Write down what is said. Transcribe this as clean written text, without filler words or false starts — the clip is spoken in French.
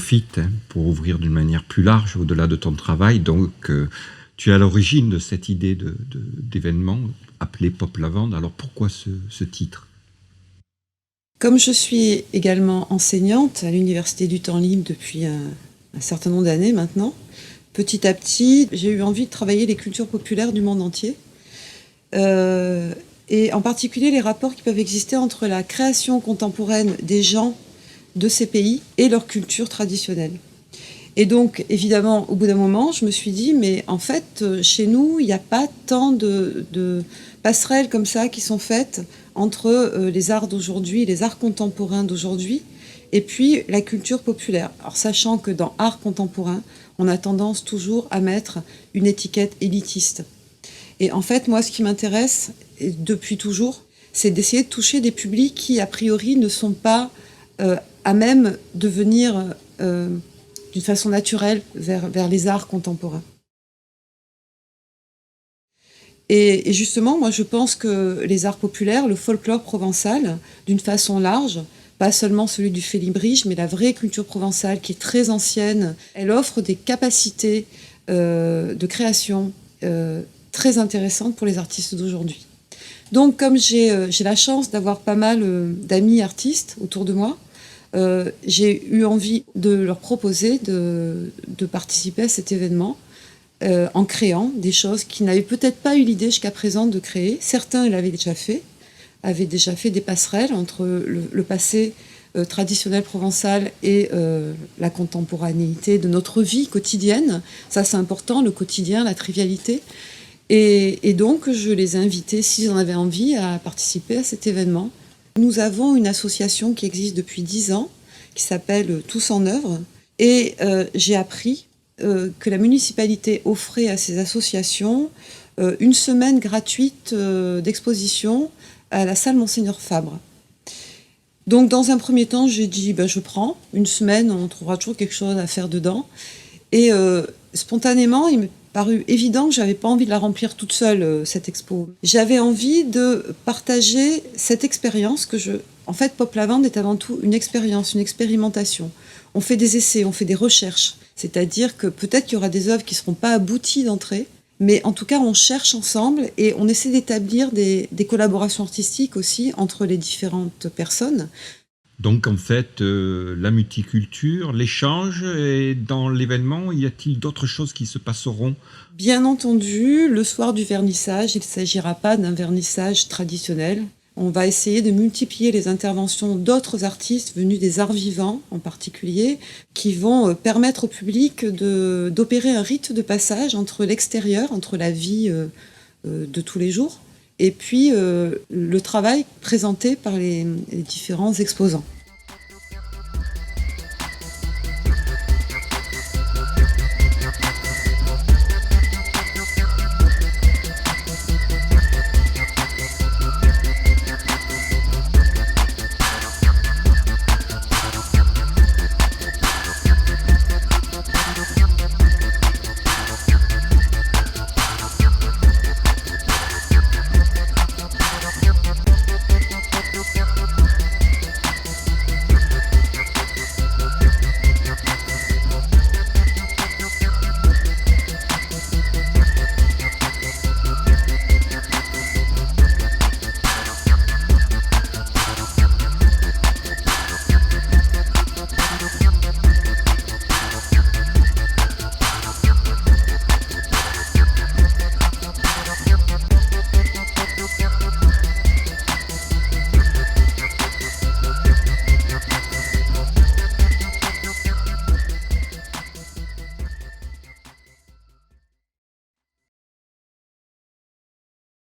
profites pour ouvrir d'une manière plus large au-delà de ton travail. Donc, tu es à l'origine de cette idée d'événement appelé Pop Lavande. Alors, pourquoi ce titre ? Comme je suis également enseignante à l'Université du Temps Libre depuis un certain nombre d'années maintenant, petit à petit, j'ai eu envie de travailler les cultures populaires du monde entier. Et en particulier les rapports qui peuvent exister entre la création contemporaine des gens de ces pays et leur culture traditionnelle. Et donc, évidemment, au bout d'un moment, je me suis dit, mais en fait, chez nous, il n'y a pas tant de passerelles comme ça qui sont faites entre les arts d'aujourd'hui, les arts contemporains d'aujourd'hui, et puis la culture populaire. Alors, sachant que dans art contemporain, on a tendance toujours à mettre une étiquette élitiste. Et en fait, moi, ce qui m'intéresse, depuis toujours, c'est d'essayer de toucher des publics qui, a priori, ne sont pas à même de venir d'une façon naturelle vers les arts contemporains. Et justement, moi, je pense que les arts populaires, le folklore provençal, d'une façon large, pas seulement celui du félibrige, mais la vraie culture provençale qui est très ancienne, elle offre des capacités de création très intéressantes pour les artistes d'aujourd'hui. Donc, comme j'ai la chance d'avoir pas mal d'amis artistes autour de moi, j'ai eu envie de leur proposer de participer à cet événement en créant des choses qu'ils n'avaient peut-être pas eu l'idée jusqu'à présent de créer. Certains l'avaient déjà fait, avaient déjà fait des passerelles entre le passé traditionnel provençal et la contemporanéité de notre vie quotidienne. Ça, c'est important, le quotidien, la trivialité. Et donc, je les ai invités, s'ils en avaient envie, à participer à cet événement. Nous avons une association qui existe depuis 10 ans, qui s'appelle Tous en œuvre. Et j'ai appris que la municipalité offrait à ces associations une semaine gratuite d'exposition à la salle Monseigneur Fabre. Donc, dans un premier temps, j'ai dit, je prends. Une semaine, on trouvera toujours quelque chose à faire dedans. Et spontanément, il m'est paru évident que je n'avais pas envie de la remplir toute seule, cette expo. J'avais envie de partager cette expérience En fait, Pop Lavande est avant tout une expérience, une expérimentation. On fait des essais, on fait des recherches. C'est-à-dire que peut-être qu'il y aura des œuvres qui ne seront pas abouties d'entrée, mais en tout cas, on cherche ensemble et on essaie d'établir des collaborations artistiques aussi entre les différentes personnes. Donc en fait, la multiculture, l'échange, et dans l'événement, y a-t-il d'autres choses qui se passeront ? Bien entendu, le soir du vernissage, il ne s'agira pas d'un vernissage traditionnel. On va essayer de multiplier les interventions d'autres artistes venus des arts vivants en particulier, qui vont permettre au public d'opérer un rite de passage entre l'extérieur, entre la vie de tous les jours, et puis le travail présenté par les différents exposants.